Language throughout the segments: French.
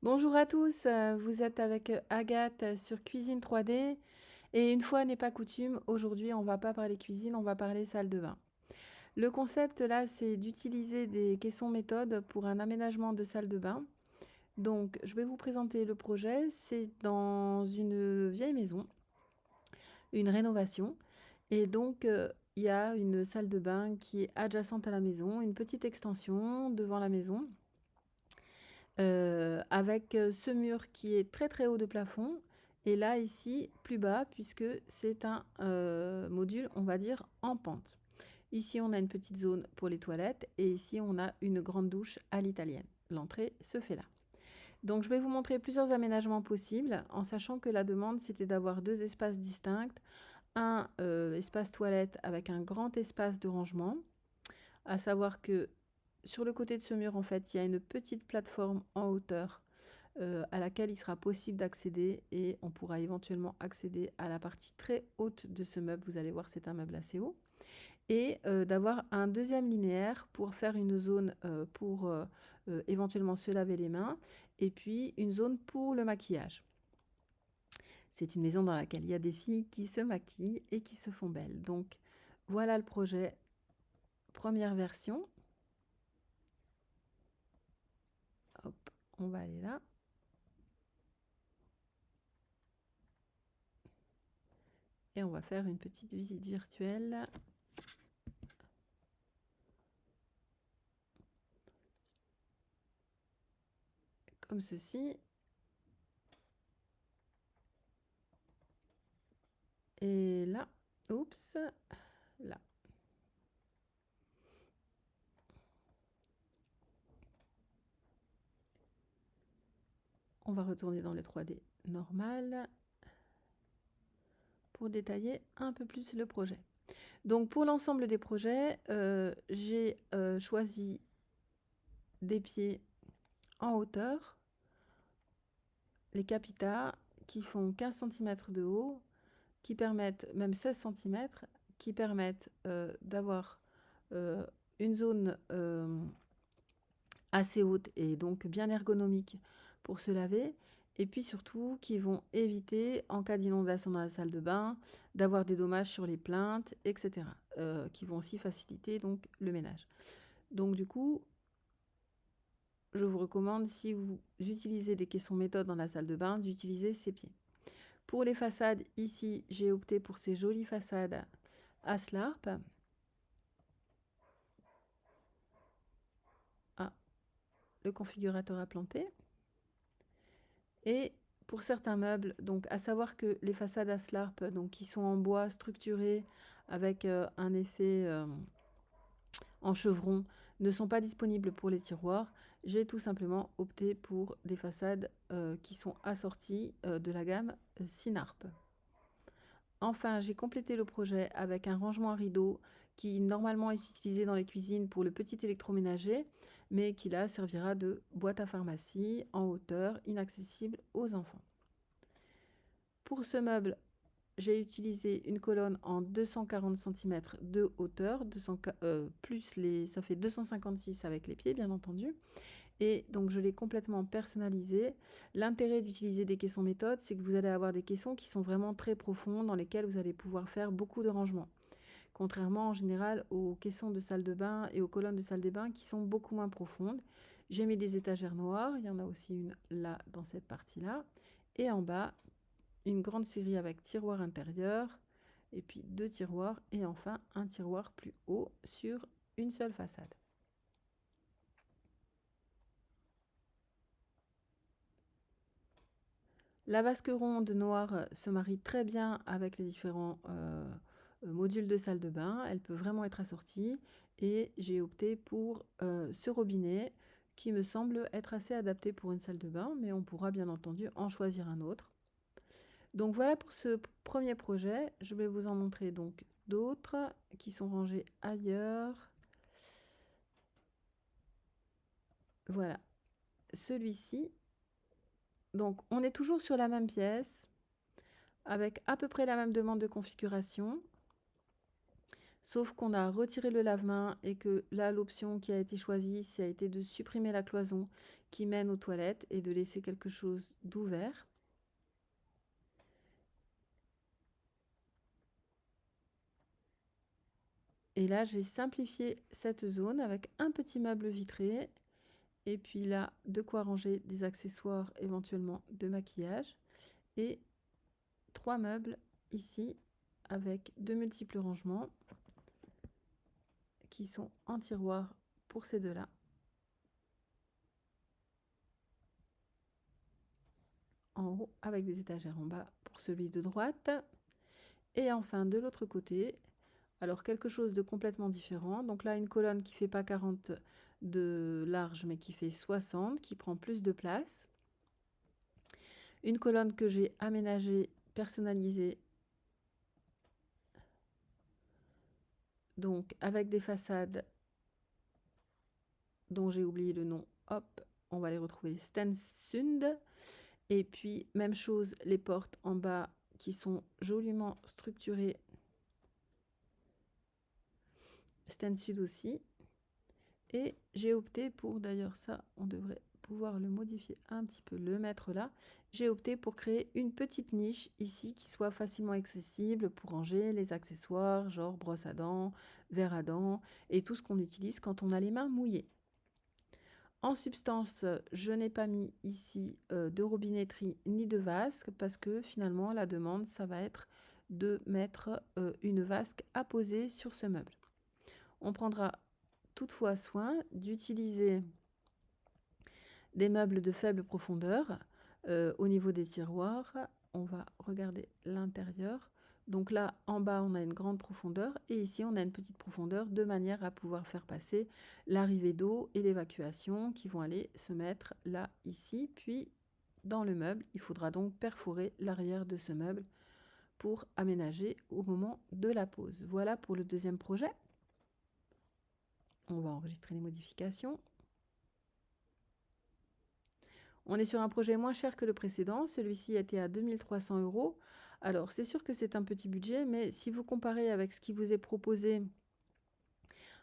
Bonjour à tous, vous êtes avec Agathe sur Cuisine 3D et une fois n'est pas coutume, aujourd'hui on va pas parler cuisine, on va parler salle de bain. Le concept là, c'est d'utiliser des caissons méthodes pour un aménagement de salle de bain. Donc je vais vous présenter le projet, c'est dans une vieille maison, une rénovation et donc il y a une salle de bain qui est adjacente à la maison, une petite extension devant la maison. Avec, ce mur qui est très, très haut de plafond et là, ici, plus bas puisque c'est un, module, on va dire, en pente. Ici, on a une petite zone pour les toilettes et ici, on a une grande douche à l'italienne. L'entrée se fait là. Donc je vais vous montrer plusieurs aménagements possibles en sachant que la demande, c'était d'avoir 2 espaces distincts. Un, espace toilette avec un grand espace de rangement. À savoir que sur le côté de ce mur, en fait, il y a une petite plateforme en hauteur à laquelle il sera possible d'accéder et on pourra éventuellement accéder à la partie très haute de ce meuble. Vous allez voir, c'est un meuble assez haut. Et d'avoir un deuxième linéaire pour faire une zone pour éventuellement se laver les mains et puis une zone pour le maquillage. C'est une maison dans laquelle il y a des filles qui se maquillent et qui se font belles. Donc voilà le projet, première version. Hop, on va aller là. Et on va faire une petite visite virtuelle. Comme ceci. Et là, oups, là. On va retourner dans le 3D normal pour détailler un peu plus le projet. Donc pour l'ensemble des projets, j'ai choisi des pieds en hauteur, les capita qui font 15 cm de haut, qui permettent même 16 cm, qui permettent d'avoir une zone assez haute et donc bien ergonomique pour se laver. Et puis surtout, qui vont éviter, en cas d'inondation dans la salle de bain, d'avoir des dommages sur les plinthes, etc. Qui vont aussi faciliter donc le ménage. Donc du coup, je vous recommande, si vous utilisez des caissons méthode dans la salle de bain, d'utiliser ces pieds. Pour les façades, ici, j'ai opté pour ces jolies façades à slarp. Ah, le configurateur a planté. Et pour certains meubles, donc à savoir que les façades à slarp, donc qui sont en bois structuré avec un effet en chevron, ne sont pas disponibles pour les tiroirs. J'ai tout simplement opté pour des façades qui sont assorties de la gamme Synarp. Enfin, j'ai complété le projet avec un rangement à rideaux qui normalement est utilisé dans les cuisines pour le petit électroménager, mais qui là servira de boîte à pharmacie en hauteur, inaccessible aux enfants. Pour ce meuble, j'ai utilisé une colonne en 240 cm de hauteur, ça fait 256 avec les pieds bien entendu. Et donc je l'ai complètement personnalisé. L'intérêt d'utiliser des caissons méthode, c'est que vous allez avoir des caissons qui sont vraiment très profonds, dans lesquels vous allez pouvoir faire beaucoup de rangements. Contrairement en général aux caissons de salle de bain et aux colonnes de salle de bain qui sont beaucoup moins profondes. J'ai mis des étagères noires, il y en a aussi une là dans cette partie-là. Et en bas, une grande série avec tiroir intérieur, et puis 2 tiroirs, et enfin un tiroir plus haut sur une seule façade. La vasque ronde noire se marie très bien avec les différents modules de salle de bain. Elle peut vraiment être assortie et j'ai opté pour ce robinet qui me semble être assez adapté pour une salle de bain, mais on pourra bien entendu en choisir un autre. Donc voilà pour ce premier projet. Je vais vous en montrer donc d'autres qui sont rangés ailleurs. Voilà, celui-ci. Donc on est toujours sur la même pièce avec à peu près la même demande de configuration. Sauf qu'on a retiré le lave-main et que là, l'option qui a été choisie, ça a été de supprimer la cloison qui mène aux toilettes et de laisser quelque chose d'ouvert. Et là, j'ai simplifié cette zone avec un petit meuble vitré. Et puis là, de quoi ranger des accessoires éventuellement de maquillage. Et 3 meubles ici avec de multiples rangements qui sont en tiroir pour ces deux-là. En haut avec des étagères en bas pour celui de droite. Et enfin de l'autre côté, alors quelque chose de complètement différent. Donc là, une colonne qui fait pas 40 de large mais qui fait 60, qui prend plus de place. Une colonne que j'ai aménagée, personnalisée, donc avec des façades dont j'ai oublié le nom. Hop, on va les retrouver. Stensund. Et puis, même chose, les portes en bas qui sont joliment structurées. Stensud aussi. Et j'ai opté pour, d'ailleurs ça, on devrait pouvoir le modifier un petit peu, le mettre là. J'ai opté pour créer une petite niche ici qui soit facilement accessible pour ranger les accessoires, genre brosse à dents, verre à dents et tout ce qu'on utilise quand on a les mains mouillées. En substance, je n'ai pas mis ici de robinetterie ni de vasque parce que finalement la demande, ça va être de mettre une vasque à poser sur ce meuble. On prendra toutefois soin d'utiliser des meubles de faible profondeur au niveau des tiroirs. On va regarder l'intérieur. Donc là, en bas, on a une grande profondeur et ici, on a une petite profondeur de manière à pouvoir faire passer l'arrivée d'eau et l'évacuation qui vont aller se mettre là, ici. Puis, dans le meuble, il faudra donc perforer l'arrière de ce meuble pour aménager au moment de la pose. Voilà pour le deuxième projet. On va enregistrer les modifications. On est sur un projet moins cher que le précédent. Celui-ci était à 2 300 €. Alors, c'est sûr que c'est un petit budget, mais si vous comparez avec ce qui vous est proposé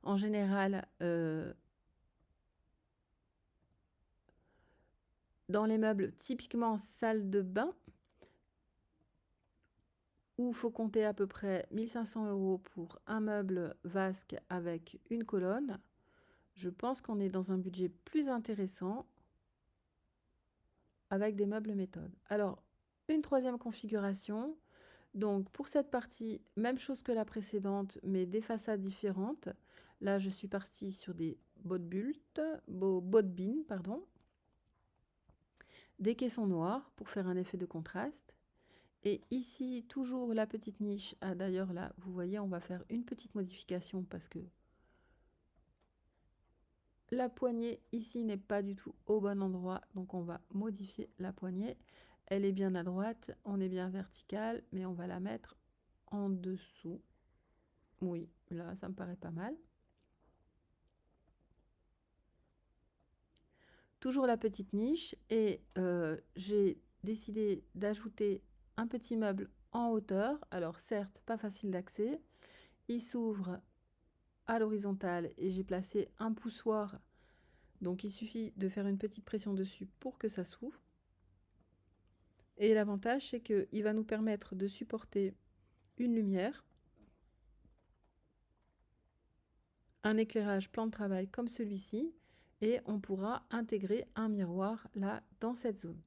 en général dans les meubles typiquement salle de bain, où il faut compter à peu près 1 500 € pour un meuble vasque avec une colonne, je pense qu'on est dans un budget plus intéressant avec des meubles méthode. Alors, une troisième configuration. Donc pour cette partie, même chose que la précédente, mais des façades différentes. Là, je suis partie sur des bottes-bines, pardon. Des caissons noirs pour faire un effet de contraste. Et ici, toujours la petite niche. Ah, d'ailleurs, là, vous voyez, on va faire une petite modification parce que la poignée ici n'est pas du tout au bon endroit. Donc, on va modifier la poignée. Elle est bien à droite, on est bien vertical, mais on va la mettre en dessous. Oui, là, ça me paraît pas mal. Toujours la petite niche et j'ai décidé d'ajouter un petit meuble en hauteur. Alors certes, pas facile d'accès. Il s'ouvre à l'horizontale et j'ai placé un poussoir. Donc il suffit de faire une petite pression dessus pour que ça s'ouvre. Et l'avantage, c'est qu'il va nous permettre de supporter une lumière, un éclairage plan de travail comme celui-ci, et on pourra intégrer un miroir là dans cette zone.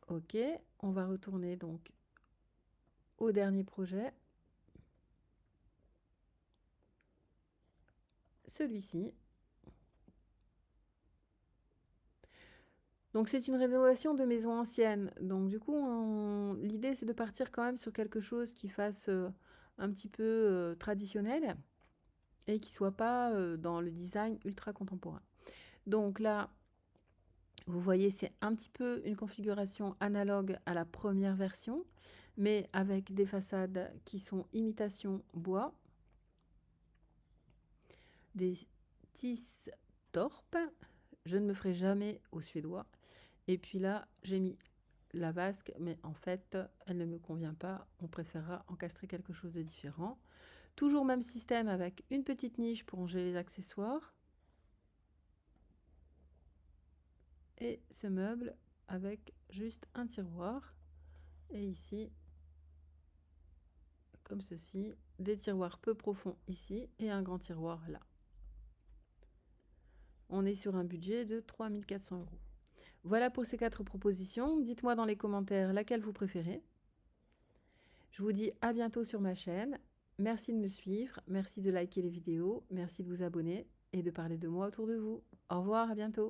Ok, on va retourner donc au dernier projet. Celui-ci. Donc c'est une rénovation de maison ancienne. Donc du coup, l'idée c'est de partir quand même sur quelque chose qui fasse un petit peu traditionnel et qui soit pas dans le design ultra contemporain. Donc là, vous voyez, c'est un petit peu une configuration analogue à la première version, mais avec des façades qui sont imitation bois, des Tis Torp. Je ne me ferai jamais au suédois. Et puis là, j'ai mis la vasque, mais en fait, elle ne me convient pas. On préférera encastrer quelque chose de différent. Toujours même système avec une petite niche pour ranger les accessoires. Et ce meuble avec juste un tiroir. Et ici, comme ceci, des tiroirs peu profonds ici et un grand tiroir là. On est sur un budget de 3 400 €. Voilà pour ces 4 propositions. Dites-moi dans les commentaires laquelle vous préférez. Je vous dis à bientôt sur ma chaîne. Merci de me suivre, merci de liker les vidéos, merci de vous abonner et de parler de moi autour de vous. Au revoir, à bientôt.